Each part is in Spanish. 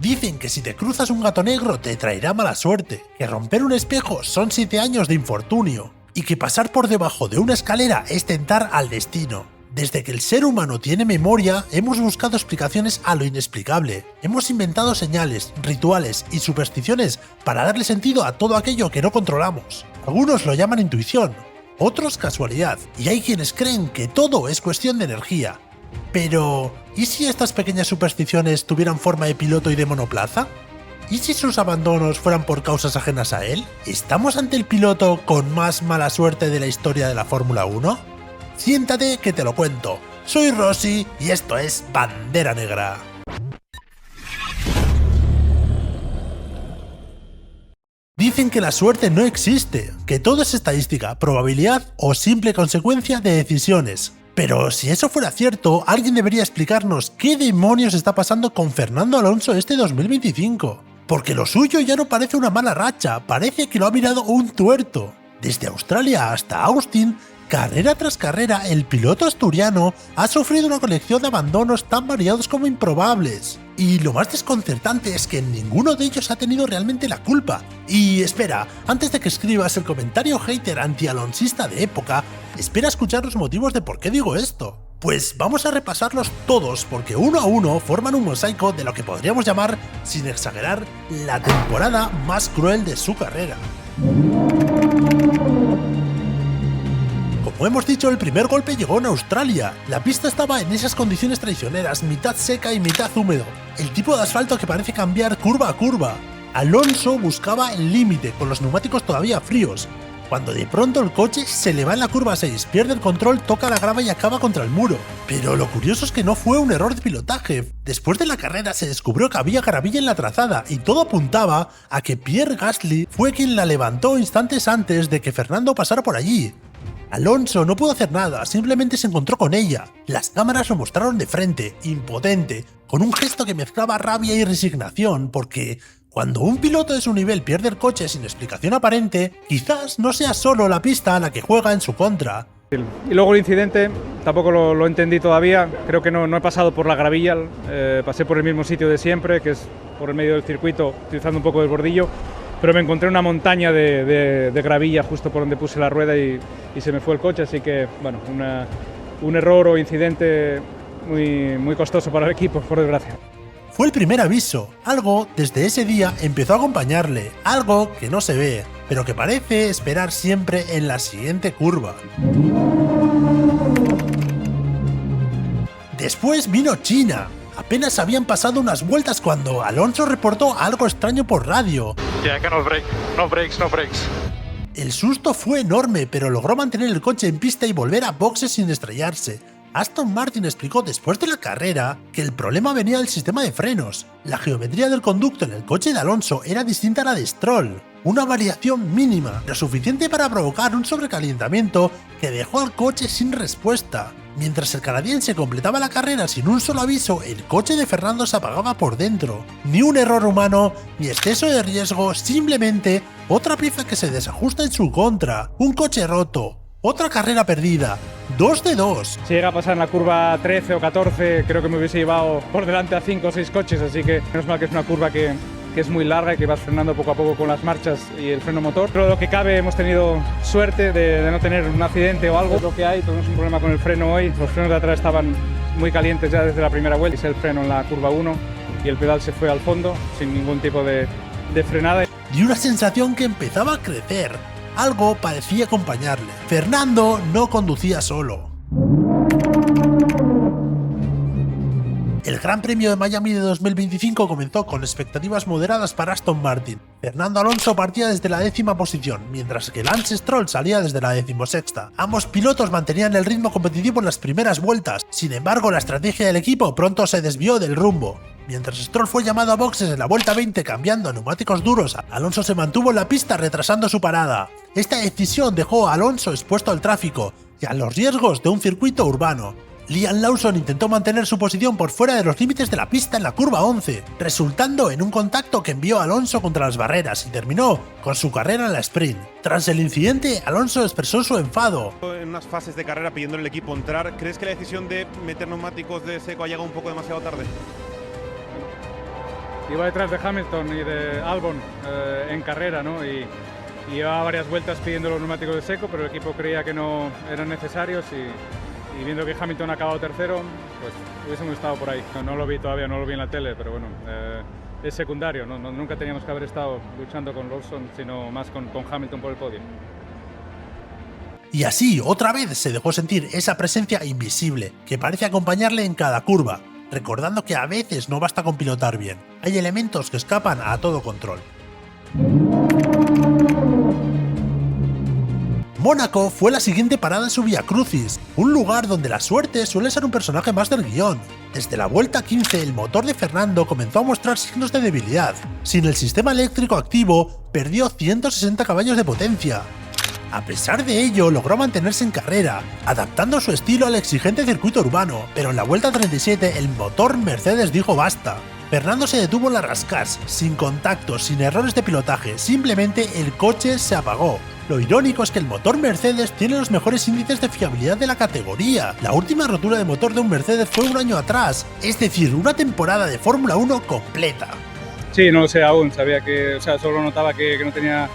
Dicen que si te cruzas un gato negro te traerá mala suerte, que romper un espejo son 7 años de infortunio, y que pasar por debajo de una escalera es tentar al destino. Desde que el ser humano tiene memoria, hemos buscado explicaciones a lo inexplicable. Hemos inventado señales, rituales y supersticiones para darle sentido a todo aquello que no controlamos. Algunos lo llaman intuición, otros casualidad, y hay quienes creen que todo es cuestión de energía. Pero, ¿y si estas pequeñas supersticiones tuvieran forma de piloto y de monoplaza? ¿Y si sus abandonos fueran por causas ajenas a él? ¿Estamos ante el piloto con más mala suerte de la historia de la Fórmula 1? Siéntate que te lo cuento. Soy Rossi y esto es Bandera Negra. Dicen que la suerte no existe, que todo es estadística, probabilidad o simple consecuencia de decisiones. Pero si eso fuera cierto, alguien debería explicarnos qué demonios está pasando con Fernando Alonso este 2025. Porque lo suyo ya no parece una mala racha, parece que lo ha mirado un tuerto. Desde Australia hasta Austin, carrera tras carrera, el piloto asturiano ha sufrido una colección de abandonos tan variados como improbables. Y lo más desconcertante es que ninguno de ellos ha tenido realmente la culpa. Y espera, antes de que escribas el comentario hater anti-alonsista de época, espera escuchar los motivos de por qué digo esto. Pues vamos a repasarlos todos porque uno a uno forman un mosaico de lo que podríamos llamar, sin exagerar, la temporada más cruel de su carrera. Como hemos dicho, el primer golpe llegó en Australia. La pista estaba en esas condiciones traicioneras, mitad seca y mitad húmedo. El tipo de asfalto que parece cambiar curva a curva. Alonso buscaba el límite, con los neumáticos todavía fríos, cuando de pronto el coche se le va en la curva 6, pierde el control, toca la grava y acaba contra el muro. Pero lo curioso es que no fue un error de pilotaje. Después de la carrera se descubrió que había gravilla en la trazada y todo apuntaba a que Pierre Gasly fue quien la levantó instantes antes de que Fernando pasara por allí. Alonso no pudo hacer nada, simplemente se encontró con ella. Las cámaras lo mostraron de frente, impotente, con un gesto que mezclaba rabia y resignación, porque cuando un piloto de su nivel pierde el coche sin explicación aparente, quizás no sea solo la pista a la que juega en su contra. Y luego el incidente, tampoco lo entendí todavía, creo que no he pasado por la gravilla, pasé por el mismo sitio de siempre, que es por el medio del circuito, utilizando un poco del bordillo, pero me encontré una montaña de gravilla justo por donde puse la rueda y se me fue el coche, así que bueno, un error o incidente muy costoso para el equipo, por desgracia. Fue el primer aviso, algo desde ese día empezó a acompañarle, algo que no se ve, pero que parece esperar siempre en la siguiente curva. Después vino China. Apenas habían pasado unas vueltas cuando Alonso reportó algo extraño por radio. Yeah, no brakes. El susto fue enorme, pero logró mantener el coche en pista y volver a boxes sin estrellarse. Aston Martin explicó después de la carrera que el problema venía del sistema de frenos. La geometría del conducto en el coche de Alonso era distinta a la de Stroll. Una variación mínima, lo suficiente para provocar un sobrecalentamiento que dejó al coche sin respuesta. Mientras el canadiense completaba la carrera sin un solo aviso, el coche de Fernando se apagaba por dentro. Ni un error humano, ni exceso de riesgo, simplemente otra pieza que se desajusta en su contra. Un coche roto, otra carrera perdida, 2 de 2. Si llega a pasar en la curva 13 o 14, creo que me hubiese llevado por delante a 5 o 6 coches, así que menos mal que es una curva que es muy larga y que vas frenando poco a poco con las marchas y el freno motor. Pero lo que cabe, hemos tenido suerte de no tener un accidente o algo. Lo que hay, tuvimos un problema con el freno hoy. Los frenos de atrás estaban muy calientes ya desde la primera vuelta. Hice el freno en la curva 1 y el pedal se fue al fondo sin ningún tipo de frenada. Y una sensación que empezaba a crecer. Algo parecía acompañarle. Fernando no conducía solo. El Gran Premio de Miami de 2025 comenzó con expectativas moderadas para Aston Martin. Fernando Alonso partía desde la 10ª posición, mientras que Lance Stroll salía desde la 16ª. Ambos pilotos mantenían el ritmo competitivo en las primeras vueltas, sin embargo la estrategia del equipo pronto se desvió del rumbo. Mientras Stroll fue llamado a boxes en la vuelta 20 cambiando a neumáticos duros, Alonso se mantuvo en la pista retrasando su parada. Esta decisión dejó a Alonso expuesto al tráfico y a los riesgos de un circuito urbano. Liam Lawson intentó mantener su posición por fuera de los límites de la pista en la curva 11, resultando en un contacto que envió a Alonso contra las barreras y terminó con su carrera en la sprint. Tras el incidente, Alonso expresó su enfado. En unas fases de carrera pidiendo al equipo entrar, ¿crees que la decisión de meter neumáticos de seco ha llegado un poco demasiado tarde? iba detrás de Hamilton y de Albon en carrera, ¿no? Y llevaba varias vueltas pidiendo los neumáticos de seco, pero el equipo creía que no eran necesarios y viendo que Hamilton ha acabado tercero, pues hubiésemos estado por ahí. No lo vi todavía, no lo vi en la tele, pero bueno, es secundario, ¿no? Nunca teníamos que haber estado luchando con Lawson, sino más con Hamilton por el podio. Y así, otra vez se dejó sentir esa presencia invisible que parece acompañarle en cada curva, recordando que a veces no basta con pilotar bien, hay elementos que escapan a todo control. Mónaco fue la siguiente parada en su Via Crucis, un lugar donde la suerte suele ser un personaje más del guión. Desde la vuelta 15 el motor de Fernando comenzó a mostrar signos de debilidad. Sin el sistema eléctrico activo, perdió 160 caballos de potencia. A pesar de ello, logró mantenerse en carrera, adaptando su estilo al exigente circuito urbano, pero en la vuelta 37 el motor Mercedes dijo basta. Fernando se detuvo en la rascas, sin contactos, sin errores de pilotaje, simplemente el coche se apagó. Lo irónico es que el motor Mercedes tiene los mejores índices de fiabilidad de la categoría. La última rotura de motor de un Mercedes fue un año atrás, es decir, una temporada de Fórmula 1 completa. Sí, no lo sé aún, sabía que, o sea, solo notaba que no tenía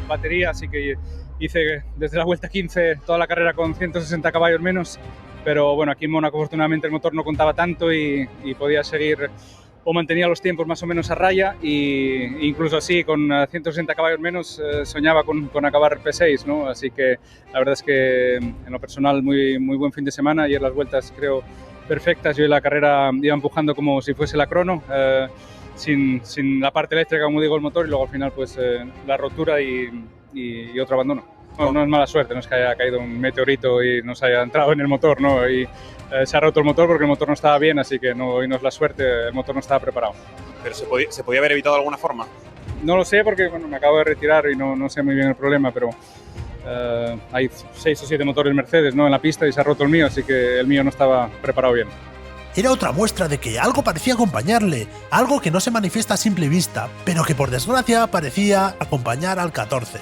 batería, así que hice desde la vuelta 15 toda la carrera con 160 caballos menos, pero bueno, aquí en Mónaco afortunadamente el motor no contaba tanto y podía seguir o mantenía los tiempos más o menos a raya e incluso así con 160 caballos menos soñaba con acabar P6, ¿no? Así que la verdad es que en lo personal muy buen fin de semana. Ayer las vueltas creo perfectas, yo en la carrera iba empujando como si fuese la crono, sin la parte eléctrica como digo el motor, y luego al final pues la rotura y otro abandono. No es mala suerte, no es que haya caído un meteorito y nos haya entrado en el motor, ¿no? Y se ha roto el motor porque el motor no estaba bien, así que hoy no es la suerte, el motor no estaba preparado. ¿Pero se podía haber evitado de alguna forma? No lo sé porque bueno, me acabo de retirar y no sé muy bien el problema, pero hay 6 o 7 motores Mercedes, ¿no? En la pista y se ha roto el mío, así que el mío no estaba preparado bien. Era otra muestra de que algo parecía acompañarle, algo que no se manifiesta a simple vista, pero que por desgracia parecía acompañar al 14.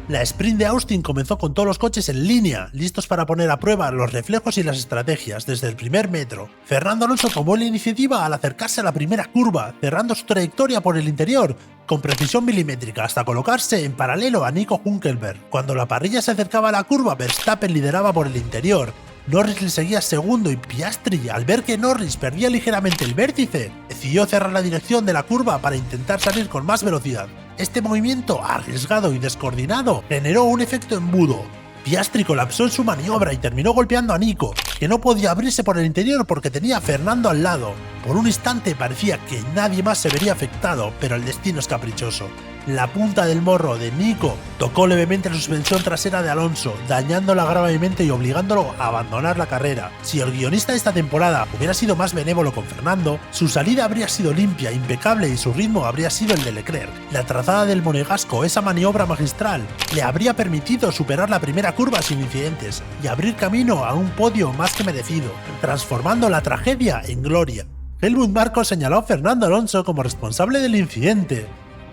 La sprint de Austin comenzó con todos los coches en línea, listos para poner a prueba los reflejos y las estrategias desde el primer metro. Fernando Alonso tomó la iniciativa al acercarse a la primera curva, cerrando su trayectoria por el interior, con precisión milimétrica hasta colocarse en paralelo a Nico Hülkenberg. Cuando la parrilla se acercaba a la curva, Verstappen lideraba por el interior. Norris le seguía segundo y Piastri, al ver que Norris perdía ligeramente el vértice, decidió cerrar la dirección de la curva para intentar salir con más velocidad. Este movimiento arriesgado y descoordinado generó un efecto embudo. Piastri colapsó en su maniobra y terminó golpeando a Nico, que no podía abrirse por el interior porque tenía a Fernando al lado. Por un instante parecía que nadie más se vería afectado, pero el destino es caprichoso. La punta del morro de Nico tocó levemente la suspensión trasera de Alonso, dañándola gravemente y obligándolo a abandonar la carrera. Si el guionista de esta temporada hubiera sido más benévolo con Fernando, su salida habría sido limpia, impecable y su ritmo habría sido el de Leclerc. La trazada del monegasco, esa maniobra magistral, le habría permitido superar la primera curva sin incidentes y abrir camino a un podio más que merecido, transformando la tragedia en gloria. Helmut Marko señaló a Fernando Alonso como responsable del incidente.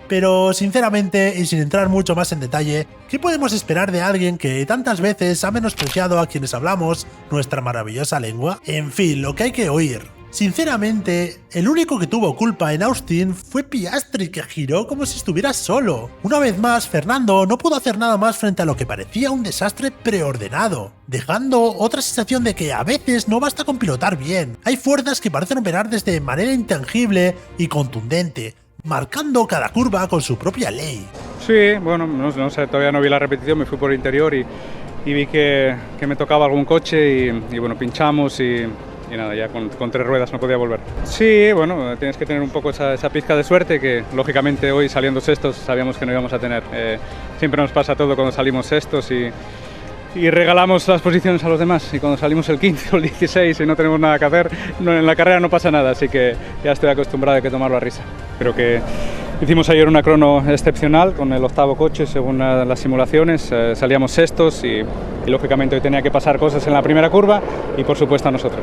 Pero sinceramente, y sin entrar mucho más en detalle, ¿qué podemos esperar de alguien que tantas veces ha menospreciado a quienes hablamos nuestra maravillosa lengua? En fin, lo que hay que oír. Sinceramente, el único que tuvo culpa en Austin fue Piastri, que giró como si estuviera solo. Una vez más, Fernando no pudo hacer nada más frente a lo que parecía un desastre preordenado, dejando otra sensación de que a veces no basta con pilotar bien. Hay fuerzas que parecen operar desde manera intangible y contundente, marcando cada curva con su propia ley. Sí, bueno, no sé, todavía no vi la repetición, me fui por el interior y vi que me tocaba algún coche y bueno, pinchamos y nada, ya con 3 ruedas no podía volver. Sí, bueno, tienes que tener un poco esa pizca de suerte que lógicamente hoy saliendo sextos sabíamos que no íbamos a tener. Siempre nos pasa todo cuando salimos sextos y regalamos las posiciones a los demás, y cuando salimos el 15 o el 16 y no tenemos nada que hacer, en la carrera no pasa nada, así que ya estoy acostumbrado a que tomarlo a risa. Creo que hicimos ayer una crono excepcional con el 8º coche según las simulaciones, salíamos sextos y lógicamente hoy tenía que pasar cosas en la primera curva y por supuesto a nosotros.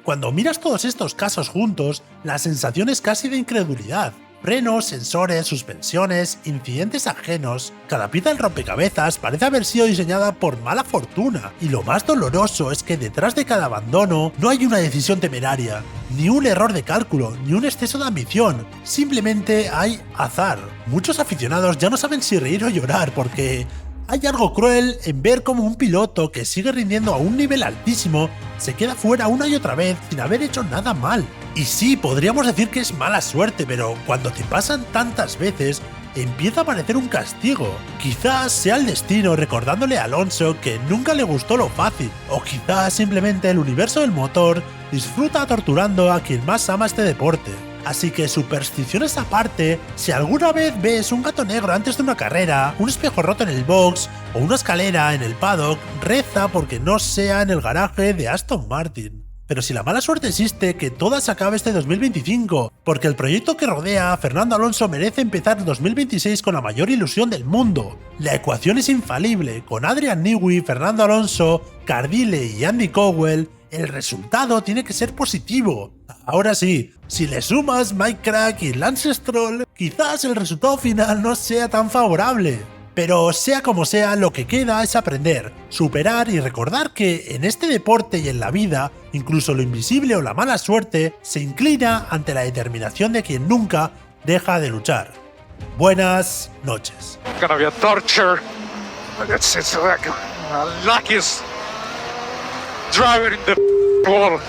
Cuando miras todos estos casos juntos, la sensación es casi de incredulidad. Frenos, sensores, suspensiones, incidentes ajenos. Cada pieza del rompecabezas parece haber sido diseñada por mala fortuna, y lo más doloroso es que detrás de cada abandono no hay una decisión temeraria, ni un error de cálculo, ni un exceso de ambición, simplemente hay azar. Muchos aficionados ya no saben si reír o llorar porque hay algo cruel en ver cómo un piloto que sigue rindiendo a un nivel altísimo se queda fuera una y otra vez sin haber hecho nada mal. Y sí, podríamos decir que es mala suerte, pero cuando te pasan tantas veces, empieza a parecer un castigo. Quizás sea el destino recordándole a Alonso que nunca le gustó lo fácil, o quizás simplemente el universo del motor disfruta torturando a quien más ama este deporte. Así que supersticiones aparte, si alguna vez ves un gato negro antes de una carrera, un espejo roto en el box o una escalera en el paddock, reza porque no sea en el garaje de Aston Martin. Pero si la mala suerte existe, que toda se acabe este 2025, porque el proyecto que rodea a Fernando Alonso merece empezar el 2026 con la mayor ilusión del mundo. La ecuación es infalible, con Adrian Newey, Fernando Alonso, Cardile y Andy Cowell, el resultado tiene que ser positivo. Ahora sí, si le sumas Mike Crack y Lance Stroll, quizás el resultado final no sea tan favorable. Pero sea como sea, lo que queda es aprender, superar y recordar que en este deporte y en la vida, incluso lo invisible o la mala suerte, se inclina ante la determinación de quien nunca deja de luchar. Buenas noches. It's gonna be a torture. It's like the luckiest driver in the world.